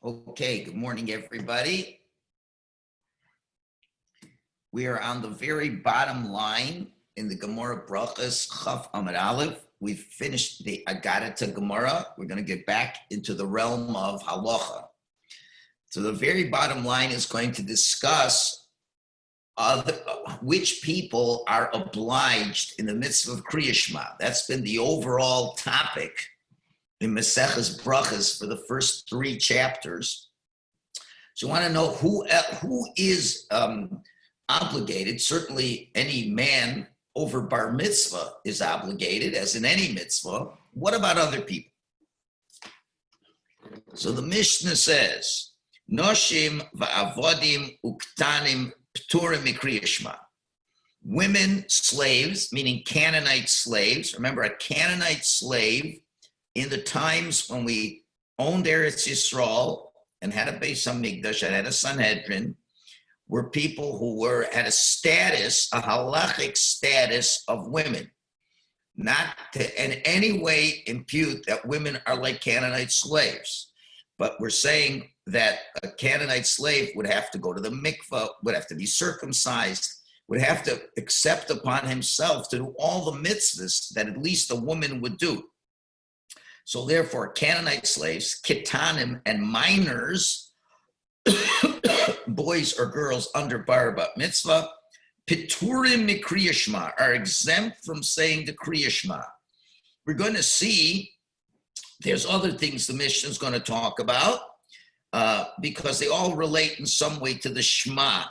Okay, good morning, everybody. We are on the very bottom line in the Gemara Berachos Chaf Amud Aleph. We've finished the Agadata Gemara. We're going to get back into the realm of halacha. So the very bottom line is going to discuss which people are obliged in the mitzvah of Kriya Shema. That's been the overall topic in Maseches Brachos for the first three chapters. So you want to know who is obligated. Certainly any man over bar mitzvah is obligated, as in any mitzvah. What about other people? So the Mishnah says, Noshim va'avodim uktanim pturim mikriya shema. Women, slaves, meaning Canaanite slaves. Remember, a Canaanite slave in the times when we owned Eretz Yisrael and had a Beis Hamikdash and had a Sanhedrin, were people who had a status, a halachic status of women. Not to in any way impute that women are like Canaanite slaves, but we're saying that a Canaanite slave would have to go to the mikvah, would have to be circumcised, would have to accept upon himself to do all the mitzvahs that at least a woman would do. So therefore, Canaanite slaves, kitanim, and minors, boys or girls under bar bat mitzvah, piturim mikriya shema, are exempt from saying the kriya shema. We're going to see there's other things the Mishnah is going to talk about because they all relate in some way to the shema,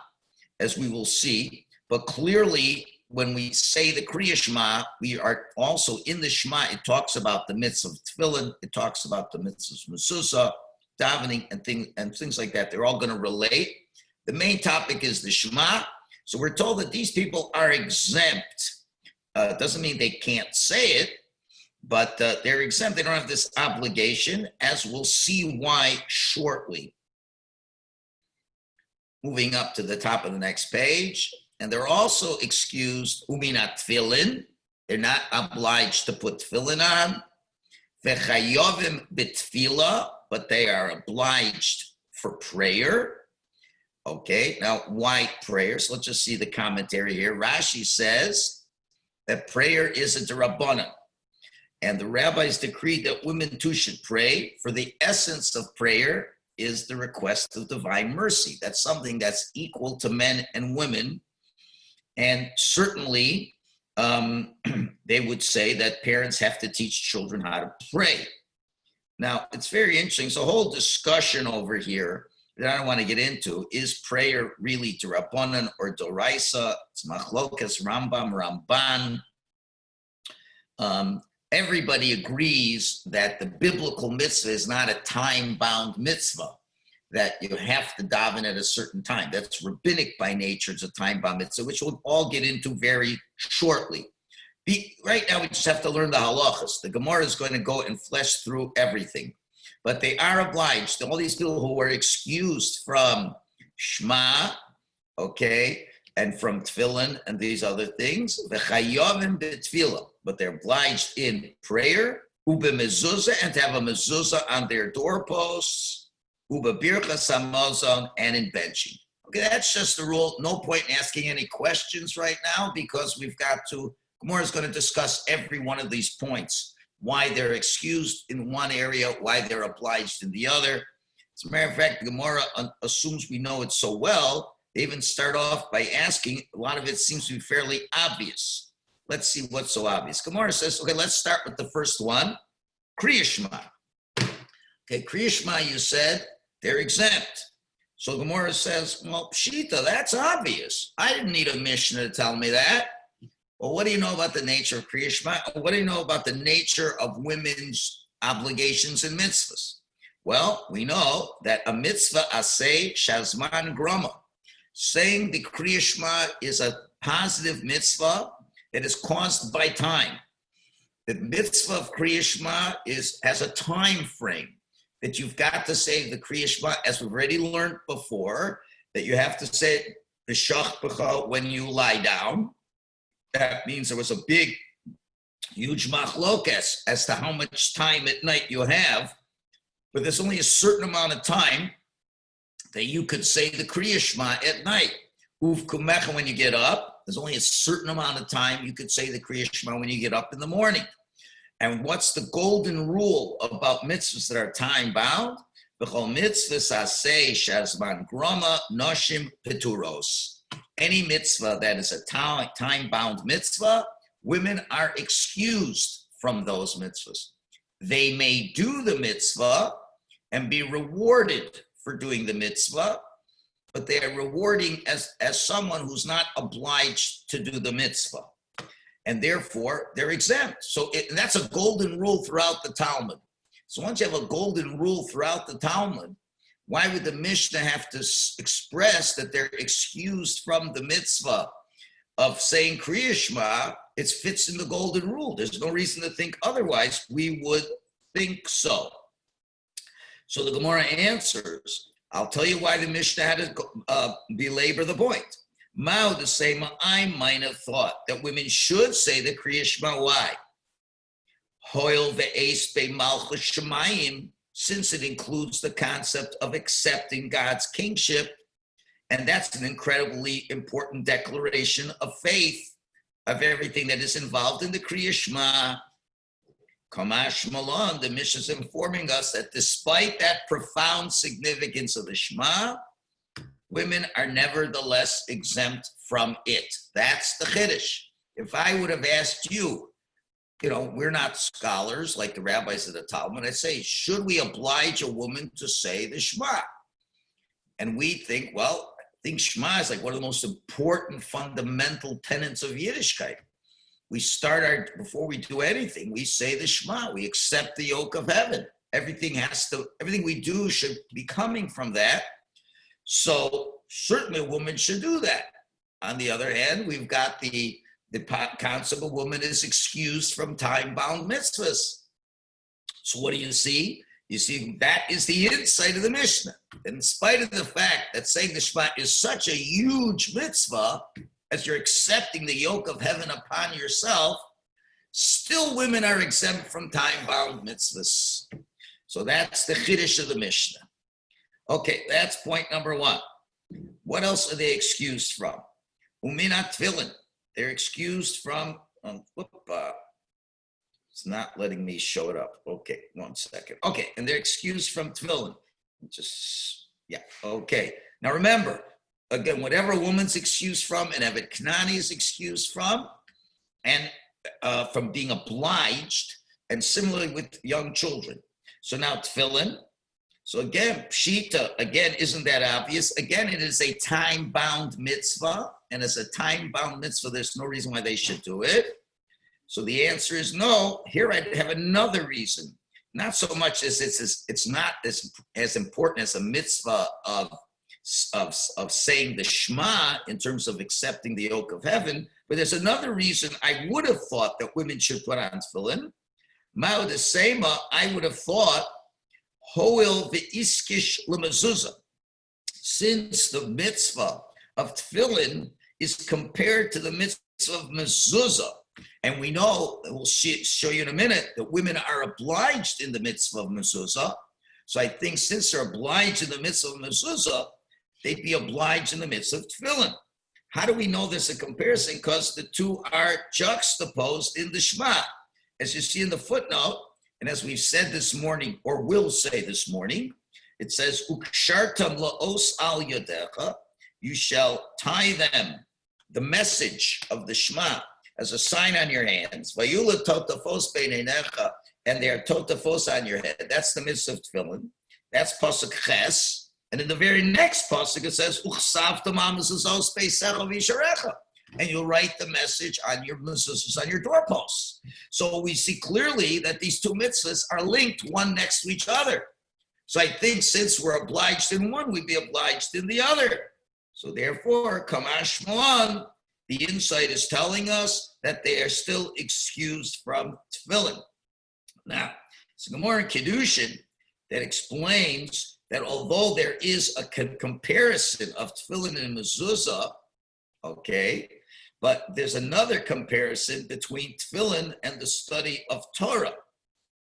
as we will see. But clearly, when we say the Kriya Shema, we are also in the Shema. It talks about the mitzvah of tefillin. It talks about the mitzvah of mezuzah, davening, and things like that. They're all going to relate. The main topic is the Shema. So we're told that these people are exempt. It doesn't mean they can't say it, but they're exempt. They don't have this obligation, as we'll see why shortly. Moving up to the top of the next page. And they're also excused, uminat tefillin. They're not obliged to put tefillin on. V'chayovim b'tefillah, but they are obliged for prayer. Okay, now why prayer? So let's just see the commentary here. Rashi says that prayer is a d'rabbanan, and the rabbis decreed that women too should pray, for the essence of prayer is the request of divine mercy. That's something that's equal to men and women. And certainly, they would say that parents have to teach children how to pray. Now, it's very interesting. So a whole discussion over here that I don't want to get into, is prayer really d'rabbanan or d'oraisa? It's machlokas, Rambam, Ramban. Everybody agrees that the biblical mitzvah is not a time-bound mitzvah, that you have to daven at a certain time. That's rabbinic by nature. It's a time-bound mitzvah, which we'll all get into very shortly. Right now, we just have to learn the halachas. The Gemara is going to go and flesh through everything. But they are obliged, all these people who were excused from Shema, okay, and from tefillin and these other things, v'chayovim b'tefillah, but they're obliged in prayer, ube mezuzah, and to have a mezuzah on their doorposts, Uba birchas hamazon, and in benching. Okay, that's just the rule. No point in asking any questions right now because we've got to, Gemara is going to discuss every one of these points, why they're excused in one area, why they're obliged in the other. As a matter of fact, the Gemara assumes we know it so well, they even start off by asking, a lot of it seems to be fairly obvious. Let's see what's so obvious. Gemara says, okay, let's start with the first one, Kriya Shema. Okay, Kriya Shema, you said, they're exempt. So Gemara says, well, Pshita, that's obvious. I didn't need a Mishnah to tell me that. Well, what do you know about the nature of Kriya Shema? What do you know about the nature of women's obligations and mitzvahs? Well, we know that a mitzvah aseh shazman grama. Saying the Kriya Shema is a positive mitzvah that is caused by time. The mitzvah of Kriya Shema has a time frame. That you've got to say the Kriya Shema, as we've already learned before, that you have to say the Shach when you lie down. That means there was a big, huge machlokes as to how much time at night you have but there's only a certain amount of time that you could say the Kriya Shema at night. Uvkumecha, when you get up, there's only a certain amount of time you could say the Kriya Shema when you get up in the morning. And what's the golden rule about mitzvahs that are time-bound? V'chol mitzvahs aseh shazman grama noshim peturos. Any mitzvah that is a time-bound mitzvah, women are excused from those mitzvahs. They may do the mitzvah and be rewarded for doing the mitzvah, but they are rewarding as someone who's not obliged to do the mitzvah. And therefore, they're exempt. So that's a golden rule throughout the Talmud. So once you have a golden rule throughout the Talmud, why would the Mishnah have to express that they're excused from the mitzvah of saying Kriya Shema? It fits in the golden rule. There's no reason to think otherwise. We would think so. So the Gemara answers, I'll tell you why the Mishnah had to belabor the point. Mao, the same, I might have thought that women should say the Kriya Shema. Why? Hoil ve'es be malchus shemayim, since it includes the concept of accepting God's kingship, and that's an incredibly important declaration of faith of everything that is involved in the Kriya Shema. Kamash Malon, the Mishnah is informing us that despite that profound significance of the Shema, women are nevertheless exempt from it. That's the Chiddush. If I would have asked you, we're not scholars like the rabbis of the Talmud, I'd say, should we oblige a woman to say the Shema? And we think, well, I think Shema is like one of the most important fundamental tenets of Yiddishkeit. We before we do anything, we say the Shema. We accept the yoke of heaven. Everything we do should be coming from that. So certainly a woman should do that. On the other hand, we've got the concept of a woman is excused from time-bound mitzvahs. So what do you see? You see, that is the insight of the Mishnah. In spite of the fact that saying the Shema is such a huge mitzvah, as you're accepting the yoke of heaven upon yourself, still women are exempt from time-bound mitzvahs. So that's the Chiddush of the Mishnah. Okay, that's point number one. What else are they excused from? Uminat tefillin. They're excused from, it's not letting me show it up. Okay, 1 second. Okay, and they're excused from tefillin. Okay. Now remember, again, whatever a woman's excused from, and Evet Knani is excused from, and from being obliged, and similarly with young children. So now tefillin. So again, pshita, again, isn't that obvious? Again, it is a time-bound mitzvah, and as a time-bound mitzvah, there's no reason why they should do it. So the answer is no. Here I have another reason. Not so much as it's not as important as a mitzvah of saying the Shema in terms of accepting the yoke of heaven, but there's another reason I would have thought that women should put on tefillin. Ma'u desema, I would have thought, hoil ve'iskish lemezuzah, since the mitzvah of tefillin is compared to the mitzvah of mezuzah, and we know, we'll show you in a minute, that women are obliged in the mitzvah of mezuzah. So I think since they're obliged in the mitzvah of mezuzah, they'd be obliged in the midst of tefillin. How do we know there's a comparison? Because the two are juxtaposed in the Shema. As you see in the footnote, and as we've said this morning, or will say this morning, it says, Ukshartam la'os al yadecha, you shall tie them, the message of the Shema, as a sign on your hands. Vayula totafos beinenecha, and they are totafos on your head. That's the mitzvah of tefillin. That's pasuk ches. And in the very next pasuk, it says, and you'll write the message on your mezuzahs, on your doorposts. So we see clearly that these two mitzvahs are linked one next to each other. So I think since we're obliged in one, we'd be obliged in the other. So therefore, Kamash Moan, the insight is telling us that they are still excused from tefillin. Now, it's a Gemara in Kiddushin that explains that although there is a comparison of tefillin and mezuzah, okay, but there's another comparison between tefillin and the study of Torah,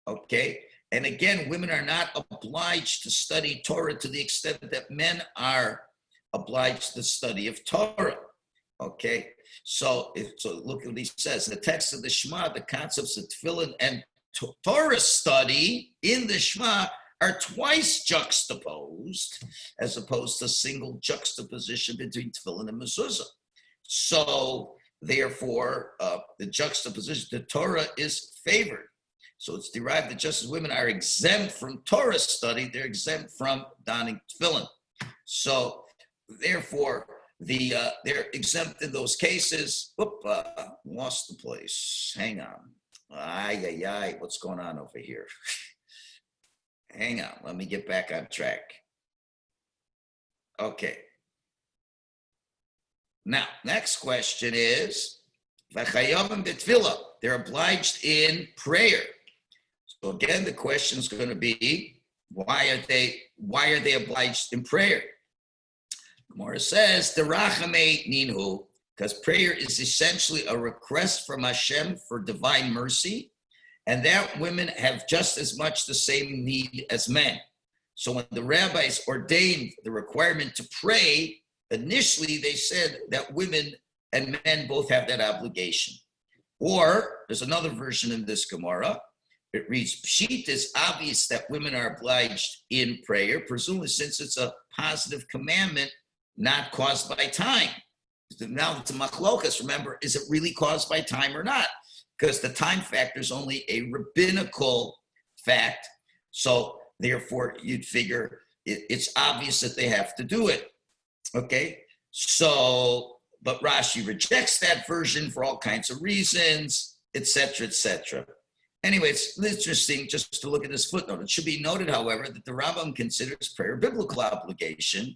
okay? And again, women are not obliged to study Torah to the extent that men are obliged to the study of Torah. Okay, so look what he says. In the text of the Shema, the concepts of tefillin and Torah study in the Shema are twice juxtaposed, as opposed to single juxtaposition between tefillin and mezuzah. So therefore, the juxtaposition to Torah is favored. So it's derived that just as women are exempt from Torah study, they're exempt from donning tefillin. So therefore, they're exempt in those cases. Lost the place. Hang on. What's going on over here? Hang on. Let me get back on track. Okay. Now, next question is, they're obliged in prayer. So again, the question is going to be, why are they obliged in prayer? Gemara says, derachame ninhu, because prayer is essentially a request from Hashem for divine mercy, and that women have just as much the same need as men. So when the rabbis ordained the requirement to pray, initially they said that women and men both have that obligation. Or there's another version in this Gemara. It reads, Pshit is obvious that women are obliged in prayer, presumably since it's a positive commandment not caused by time. Now it's a machlokas. Remember, is it really caused by time or not? Because the time factor is only a rabbinical fact. So therefore, you'd figure it's obvious that they have to do it. Okay? So, but Rashi rejects that version for all kinds of reasons, etc., etc. Anyway, it's interesting just to look at this footnote. It should be noted, however, that the Rambam considers prayer a biblical obligation,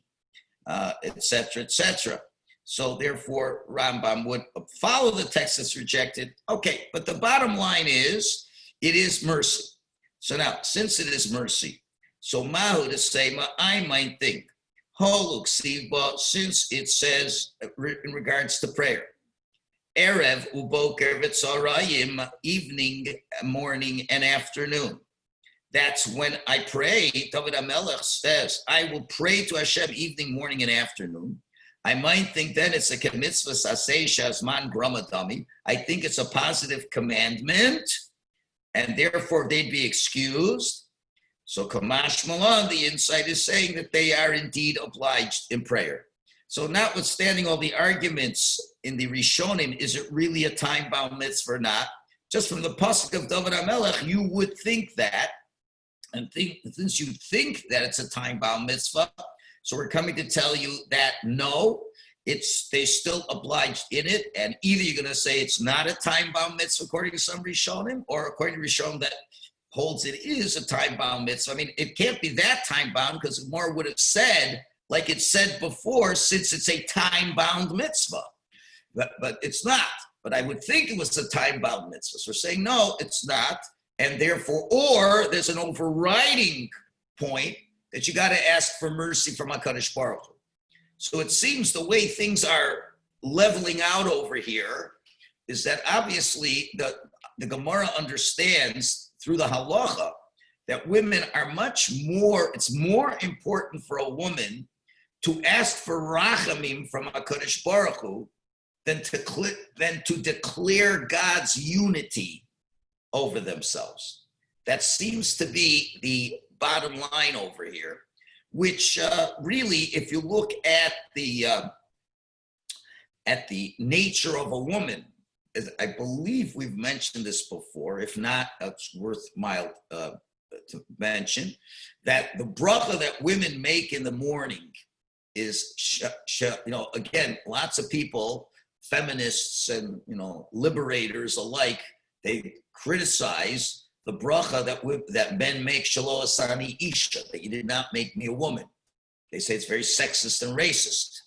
etc., etc. So therefore, Rambam would follow the text that's rejected. Okay, but the bottom line is, it is mercy. So now, since it is mercy, so Mahu to say, I might think, Holuk Siva, since it says in regards to prayer, Erev uboker v'tzarayim, evening, morning, and afternoon. That's when I pray. David HaMelech says, I will pray to Hashem evening, morning, and afternoon. I might think then it's a mitzvah saseh shazman gramadami. I think it's a positive commandment, and therefore they'd be excused. So Kamash Malan, the insight is saying that they are indeed obliged in prayer. So notwithstanding all the arguments in the Rishonim, is it really a time-bound mitzvah or not? Just from the pasuk of David HaMelech, you would think that, and since you think that it's a time-bound mitzvah, so we're coming to tell you that no, they're still obliged in it, and either you're going to say it's not a time-bound mitzvah according to some Rishonim, or according to Rishonim that holds it is a time-bound mitzvah. I mean, it can't be that time-bound because Gemara would have said, like it said before, since it's a time-bound mitzvah. But it's not. But I would think it was a time-bound mitzvah. So we're saying, no, it's not. And therefore, or there's an overriding point that you got to ask for mercy from HaKadosh Baruch Hu. So it seems the way things are leveling out over here is that obviously the Gemara understands through the halacha that women are much more, it's more important for a woman to ask for rachamim from HaKadosh Baruch Hu than to declare God's unity over themselves. That seems to be the bottom line over here, which really, if you look at the nature of a woman, I believe we've mentioned this before. If not, it's worthwhile to mention that the bracha that women make in the morning is, again, lots of people, feminists and liberators alike, they criticize the bracha that men make, shelo asani isha, that you did not make me a woman. They say it's very sexist and racist,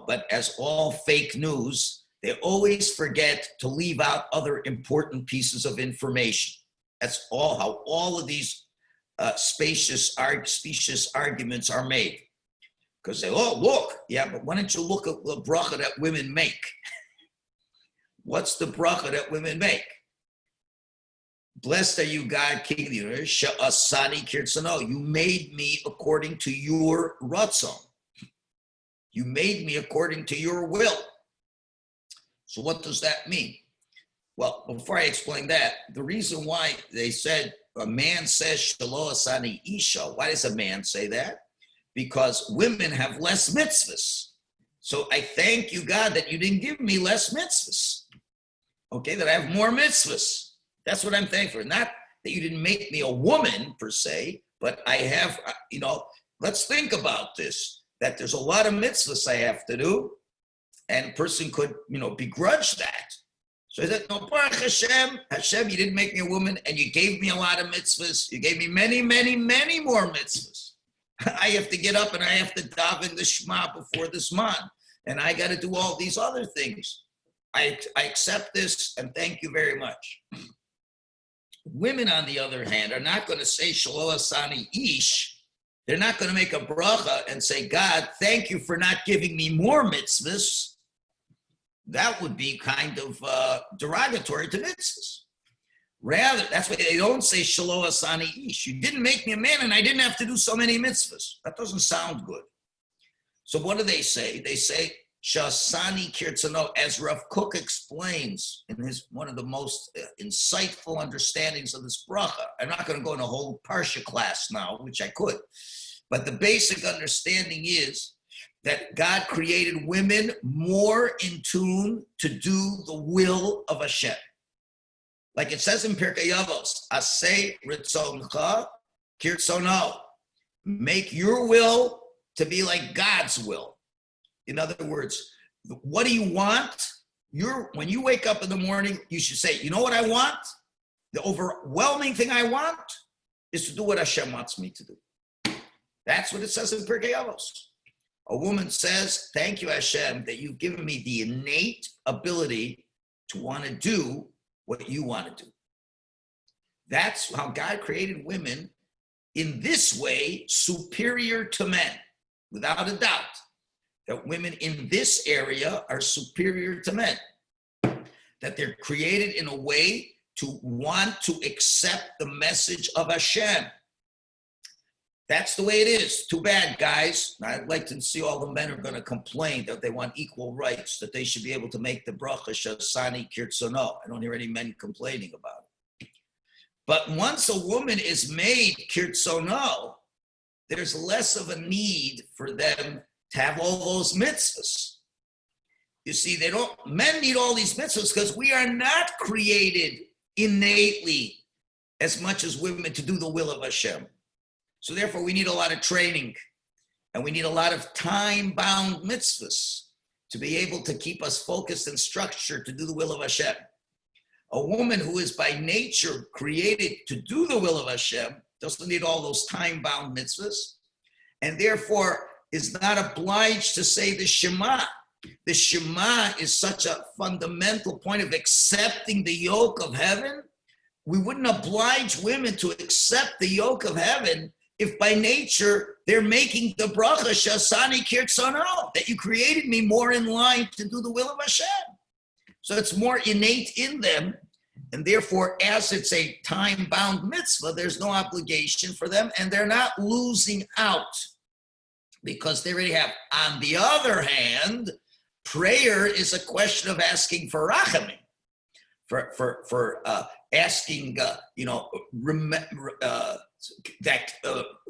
but as all fake news, they always forget to leave out other important pieces of information. That's all how all of these specious arguments are made. Because they, look, yeah, but why don't you look at the bracha that women make? What's the bracha that women make? Blessed are you, God, King of the universe. Sha'asani kirtzano. You made me according to your ratzon. You made me according to your will. So what does that mean? Well, before I explain that, the reason why they said a man says shelo asani isha, why does a man say that? Because women have less mitzvahs. So I thank you, God, that you didn't give me less mitzvahs. Okay, that I have more mitzvahs. That's what I'm thankful for. Not that you didn't make me a woman per se, but I have, let's think about this, that there's a lot of mitzvahs I have to do, and a person could, begrudge that. So I said, no, Baruch Hashem, you didn't make me a woman, and you gave me a lot of mitzvahs. You gave me many, many, many more mitzvahs. I have to get up and I have to daven the Shema before this man, and I got to do all these other things. I accept this, and thank you very much. Women, on the other hand, are not going to say shelo asani ish. They're not going to make a bracha and say, God, thank you for not giving me more mitzvahs. That would be kind of derogatory to mitzvahs. Rather, that's why they don't say shelo asani ish. You didn't make me a man and I didn't have to do so many mitzvahs. That doesn't sound good. So what do they say? They say, Shasani kirtzano, as Rav Kook explains in one of the most insightful understandings of this bracha. I'm not going to go in a whole parsha class now, which I could, but the basic understanding is that God created women more in tune to do the will of Hashem. Like it says in Pirkei Avos, Aseh ritzoncha kirtzono, make your will to be like God's will. In other words, what do you want? When you wake up in the morning, you should say, you know what I want? The overwhelming thing I want is to do what Hashem wants me to do. That's what it says in Pirkei Avos. A woman says, thank you, Hashem, that you've given me the innate ability to want to do what you want to do. That's how God created women in this way, superior to men, without a doubt. That women in this area are superior to men, that they're created in a way to want to accept the message of Hashem. That's the way it is. Too bad, guys. I'd like to see all the men are going to complain that they want equal rights, that they should be able to make the bracha shasani kirtzono. I don't hear any men complaining about it. But once a woman is made kirtzono, there's less of a need for them to have all those mitzvahs. You see, men need all these mitzvahs because we are not created innately as much as women to do the will of Hashem. So therefore, we need a lot of training and we need a lot of time-bound mitzvahs to be able to keep us focused and structured to do the will of Hashem. A woman who is by nature created to do the will of Hashem doesn't need all those time-bound mitzvahs, and therefore is not obliged to say the Shema. The Shema is such a fundamental point of accepting the yoke of heaven. We wouldn't oblige women to accept the yoke of heaven if by nature they're making the bracha shasani kirtzono, that you created me more in line to do the will of Hashem. So it's more innate in them, and therefore, as it's a time-bound mitzvah, there's no obligation for them, and they're not losing out, because they already have. On the other hand, prayer is a question of asking for rachamim, for asking, that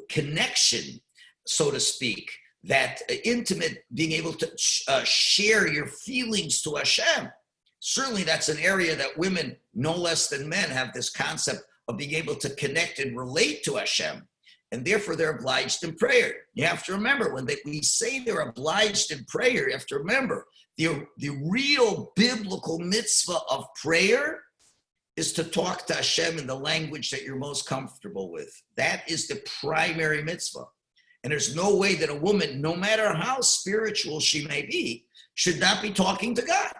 connection, so to speak, that intimate, being able to share your feelings to Hashem. Certainly, that's an area that women, no less than men, have this concept of being able to connect and relate to Hashem. And therefore, they're obliged in prayer. You have to remember, when we say they're obliged in prayer, you have to remember, the real biblical mitzvah of prayer is to talk to Hashem in the language that you're most comfortable with. That is the primary mitzvah. And there's no way that a woman, no matter how spiritual she may be, should not be talking to God,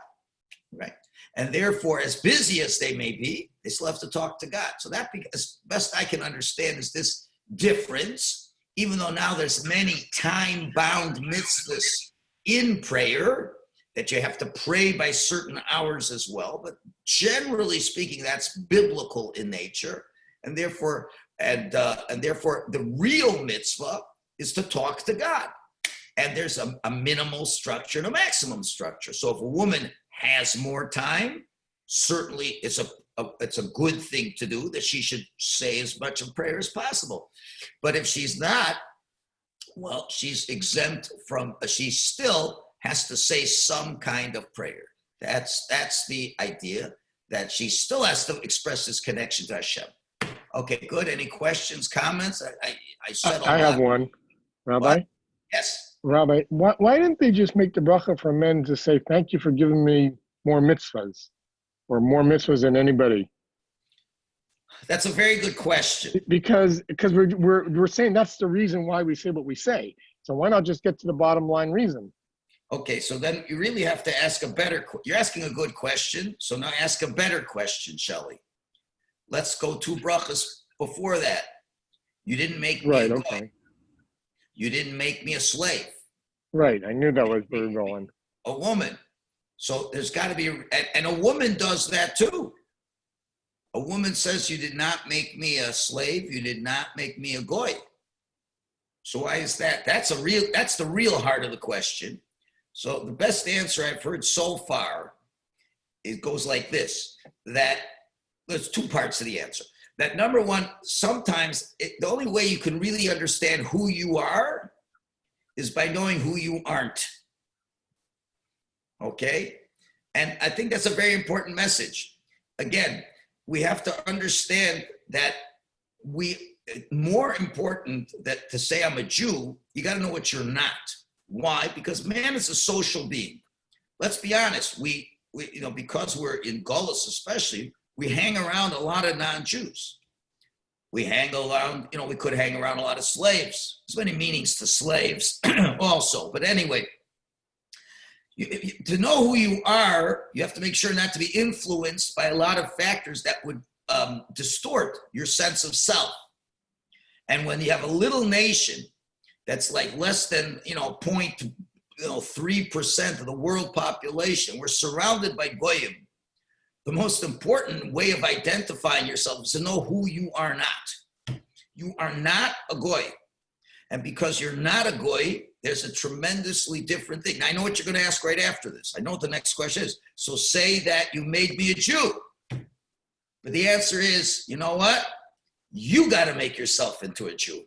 right? And therefore, as busy as they may be, they still have to talk to God. So that, as best I can understand, is this difference, even though now there's many time-bound mitzvahs in prayer, that you have to pray by certain hours as well. But generally speaking, that's biblical in nature. And therefore, the real mitzvah is to talk to God. And there's a minimal structure and a maximum structure. So if a woman has more time, certainly it's a good thing to do, that she should say as much of prayer as possible. But if she's not, well, she's exempt from, she still has to say some kind of prayer. That's the idea, that she still has to express this connection to Hashem. Okay, good. Any questions, comments? I said a lot. I have one, Rabbi. What? Yes. Rabbi, why didn't they just make the bracha for men to say, thank you for giving me more mitzvahs, or more mitzvahs than anybody? That's a very good question. Because we're saying that's the reason why we say what we say. So why not just get to the bottom line reason? Okay, so then you really have to ask you're asking a good question, so now ask a better question, Shelley. Let's go 2 brachas before that. You didn't make me a goy. Okay. You didn't make me a slave. Right, I knew that was where we're going. A woman. So there's got to be, and a woman does that too. A woman says, you did not make me a slave, you did not make me a goy. So why is that? That's the real heart of the question. So the best answer I've heard so far, it goes like this, that there's 2 parts to the answer. That number one, sometimes the only way you can really understand who you are is by knowing who you aren't. Okay? And I think that's a very important message. Again, we have to understand that more important that to say I'm a Jew, you got to know what you're not. Why? Because man is a social being. Let's be honest. We because we're in Gullus especially, we hang around a lot of non-Jews. We hang around, we could hang around a lot of slaves. There's many meanings to slaves also. But anyway, to know who you are, you have to make sure not to be influenced by a lot of factors that would distort your sense of self. And when you have a little nation that's like less than 0.3% of the world population, we're surrounded by goyim. The most important way of identifying yourself is to know who you are not. You are not a goy. And because you're not a goy, there's a tremendously different thing. Now, I know what you're going to ask right after this. I know what the next question is. So say that you made me a Jew. But the answer is, you know what? You got to make yourself into a Jew.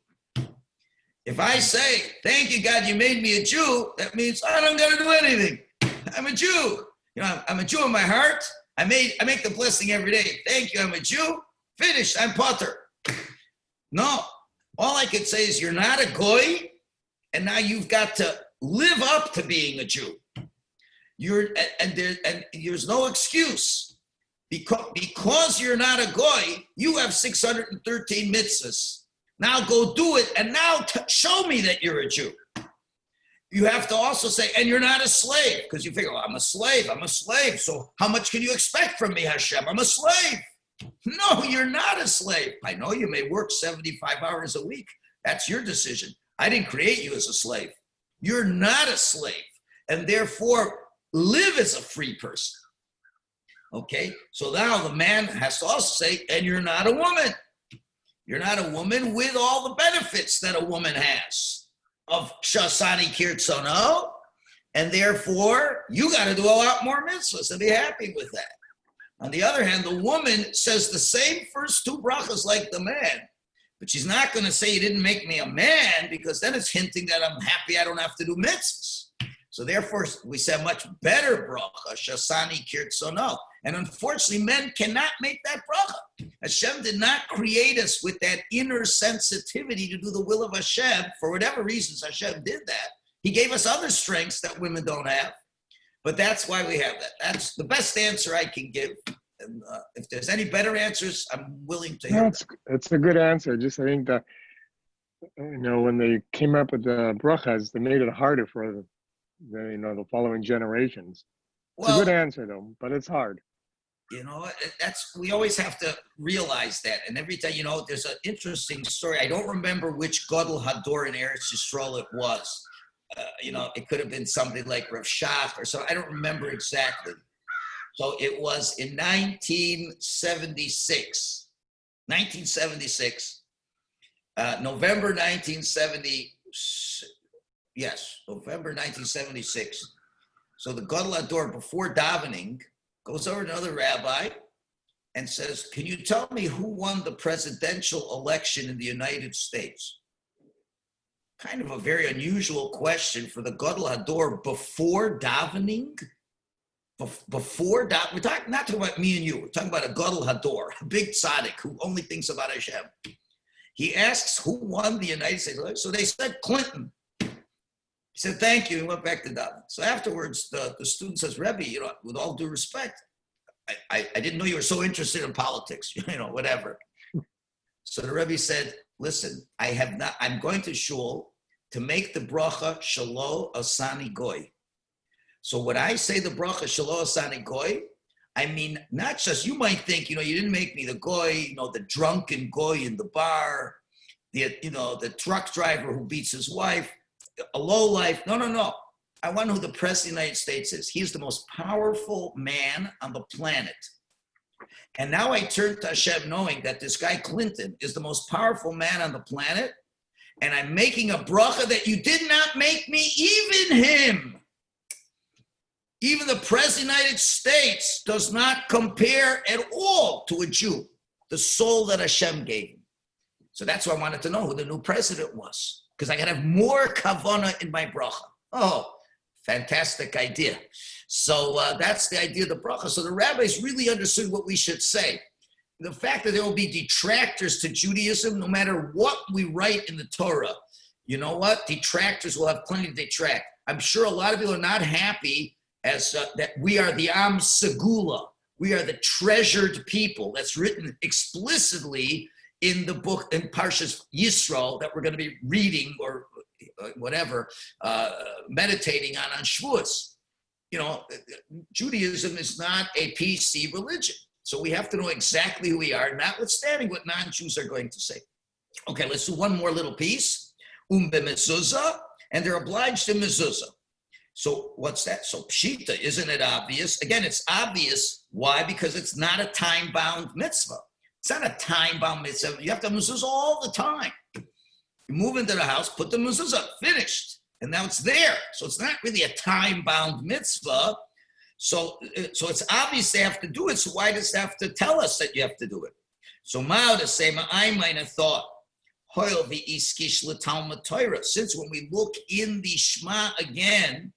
If I say, thank you, God, you made me a Jew, that means I don't got to do anything. I'm a Jew. I'm a Jew in my heart. I make the blessing every day. Thank you, I'm a Jew. Finished, I'm Potter. No, all I can say is you're not a goy, and now you've got to live up to being a Jew. There's no excuse. Because you're not a goy, you have 613 mitzvahs. Now go do it, and now show me that you're a Jew. You have to also say, and you're not a slave, because you figure, I'm a slave. So how much can you expect from me, Hashem? I'm a slave. No, you're not a slave. I know you may work 75 hours a week. That's your decision. I didn't create you as a slave. You're not a slave, and therefore live as a free person. Okay, so now the man has to also say, and you're not a woman. You're not a woman with all the benefits that a woman has of Shasani Kirtzono, and therefore you got to do a lot more mitzvahs and be happy with that. On the other hand, the woman says the same first 2 brachas like the man, but she's not going to say you didn't make me a man, because then it's hinting that I'm happy I don't have to do mitzvahs. So therefore, we say a much better bracha, Shasani Kirtzono. And unfortunately, men cannot make that bracha. Hashem did not create us with that inner sensitivity to do the will of Hashem. For whatever reasons, Hashem did that. He gave us other strengths that women don't have. But that's why we have that. That's the best answer I can give. And if there's any better answers, I'm willing to hear. It's a good answer. Just I think that, when they came up with the brachas, they made it harder for the following generations. It's a good answer though, but it's hard. We always have to realize that. And every time, there's an interesting story. I don't remember which Gadol Hador in Eretz Yisrael it was, it could have been something like Rav Shach or so. I don't remember exactly. So it was in 1976, November 1970. Yes, November 1976. So the Gadol Hador, before davening, goes over to another rabbi and says, "Can you tell me who won the presidential election in the United States?" Kind of a very unusual question for the Gadol Hador before davening. We're talking not talking about me and you. We're talking about a Gadol Hador, a big tzaddik who only thinks about Hashem. He asks who won the United States election. So they said Clinton. He said, "Thank you," and went back to davening. So afterwards, the student says, "Rebbe, with all due respect, I didn't know you were so interested in politics, whatever." So the Rebbe said, "Listen, I'm going to Shul to make the bracha Shelo Asani Goy. So when I say the bracha Shelo Asani Goy, I mean, not just, you might think, you didn't make me the Goy, the drunken Goy in the bar, the truck driver who beats his wife, a lowlife. No. I want to know who the President of the United States is. He's the most powerful man on the planet. And now I turn to Hashem knowing that this guy Clinton is the most powerful man on the planet. And I'm making a bracha that you did not make me, even him. Even the President of the United States does not compare at all to a Jew, the soul that Hashem gave him." So that's why I wanted to know who the new president was, because I got to have more kavanah in my bracha. Oh, fantastic idea. So that's the idea of the bracha. So the rabbis really understood what we should say. The fact that there will be detractors to Judaism, no matter what we write in the Torah, you know what? Detractors will have plenty to detract. I'm sure a lot of people are not happy as that we are the Am Segula. We are the treasured people. That's written explicitly in the book, in Parshas Yisro, that we're going to be reading or whatever, meditating on Shavuos. Judaism is not a PC religion. So we have to know exactly who we are, notwithstanding what non-Jews are going to say. Okay, let's do one more little piece. Mezuzah, and they're obliged to mezuzah. So what's that? So pshita, isn't it obvious? Again, it's obvious. Why? Because it's not a time-bound mitzvah. It's not a time-bound mitzvah. You have to mezuzah all the time. You move into the house, put the mezuzah, finished. And now it's there. So it's not really a time-bound mitzvah. So it's obvious they have to do it. So why does it have to tell us that you have to do it? So Mao to say, I might have thought, since when we look in the Shema again,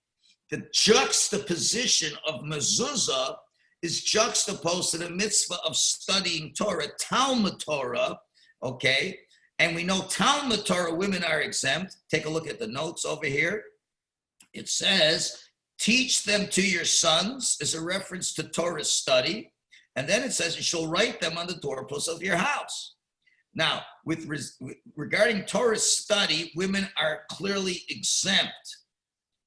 the juxtaposition of mezuzah is juxtaposed to the mitzvah of studying Torah, Talmud Torah, okay? And we know Talmud Torah women are exempt. Take a look at the notes over here. It says, teach them to your sons is a reference to Torah study. And then it says, you shall write them on the doorposts of your house. Now, regarding Torah study, women are clearly exempt,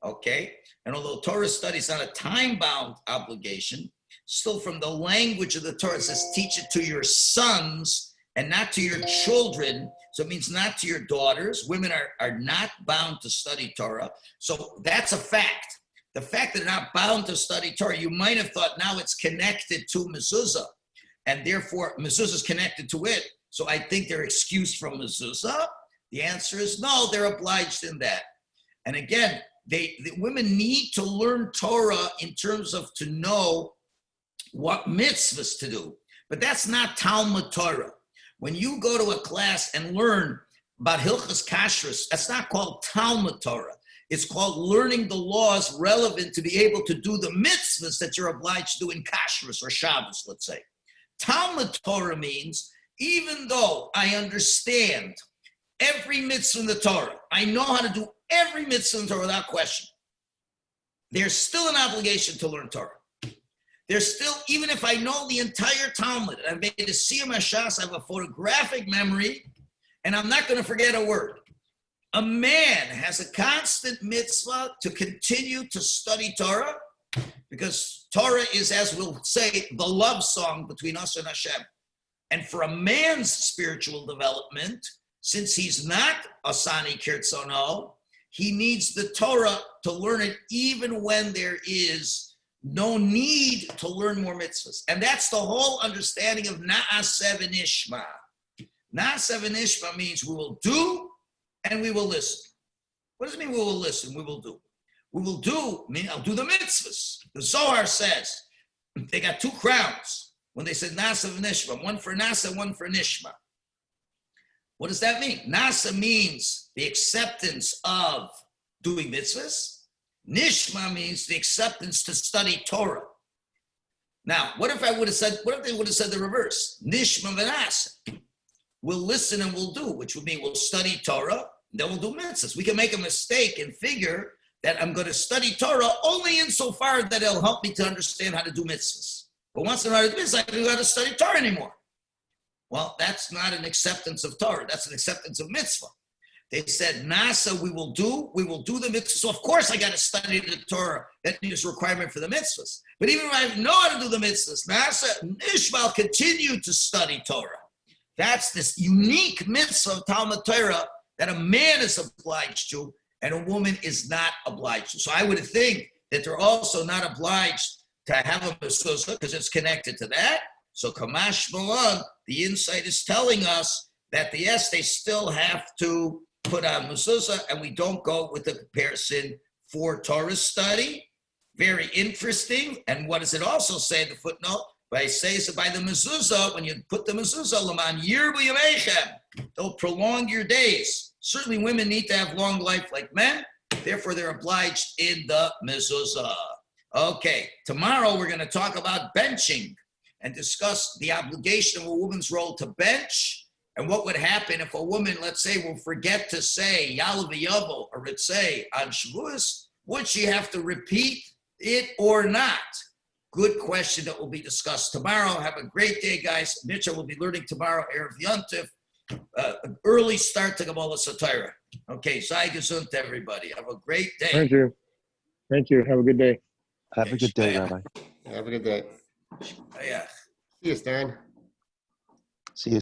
okay? And although Torah study is not a time-bound obligation, still from the language of the Torah, it says teach it to your sons and not to your children. So it means not to your daughters. Women are not bound to study Torah. So that's a fact. The fact that they're not bound to study Torah, you might have thought now it's connected to mezuzah, and therefore mezuzah is connected to it. So I think they're excused from mezuzah. The answer is no, they're obliged in that. And again, the women need to learn Torah in terms of to know what mitzvahs to do. But that's not Talmud Torah. When you go to a class and learn about Hilchas Kashrus, that's not called Talmud Torah. It's called learning the laws relevant to be able to do the mitzvahs that you're obliged to do in Kashrus or Shabbos, let's say. Talmud Torah means, even though I understand every mitzvah in the Torah, I know how to do every mitzvah in the Torah without question, there's still an obligation to learn Torah. There's still, even if I know the entire Talmud, I've made a Siyam HaShas, I have a photographic memory, and I'm not going to forget a word. A man has a constant mitzvah to continue to study Torah, because Torah is, as we'll say, the love song between us and Hashem. And for a man's spiritual development, since he's not Asani Kirtzono, he needs the Torah to learn it even when there is no need to learn more mitzvahs. And that's the whole understanding of Na'aseh v'nishma. Na'aseh v'nishma means we will do and we will listen. What does it mean we will listen? We will do. We will do, I'll do the mitzvahs. The Zohar says they got 2 crowns when they said Na'aseh v'nishma, one for Na'aseh, one for Nishma. What does that mean? Na'aseh means the acceptance of doing mitzvahs. Nishma means the acceptance to study Torah. Now, what if they would have said the reverse? Nishma v'na'aseh. We'll listen and we'll do, which would mean we'll study Torah, then we'll do mitzvahs. We can make a mistake and figure that I'm going to study Torah only insofar that it'll help me to understand how to do mitzvahs. But once I know how to do mitzvahs, I don't got to study Torah anymore. Well, that's not an acceptance of Torah. That's an acceptance of mitzvah. They said, Nasa, we will do the mitzvahs. So of course I got to study the Torah. That is a requirement for the mitzvahs. But even if I know how to do the mitzvahs, Nasa, Ishmael continued to study Torah. That's this unique mitzvah of Talmud Torah that a man is obliged to and a woman is not obliged to. So I would think that they're also not obliged to have a mezuzah because it's connected to that. So Kamash Malon, the insight is telling us that yes, they still have to put on mezuzah, and we don't go with the comparison for Torah study. Very interesting. And what does it also say in the footnote? By says by the mezuzah, when you put the mezuzah, Laman Yirbu Yameichem, they'll prolong your days. Certainly women need to have long life like men. Therefore, they're obliged in the mezuzah. Okay, tomorrow we're going to talk about benching and discuss the obligation of a woman's role to bench and what would happen if a woman, let's say, will forget to say Yalav Yavo or Ritzei on Shavuos. Would she have to repeat it or not? Good question that will be discussed tomorrow. Have a great day, guys. Mitchell will be learning tomorrow, Erev Yontif. Early start to Kabbalah Satira. Okay, sei gesund, everybody. Have a great day. Thank you. Thank you. Have a good day. Have a good day, Rabbi. Have a good day. Yeah. See you, Stan. See you.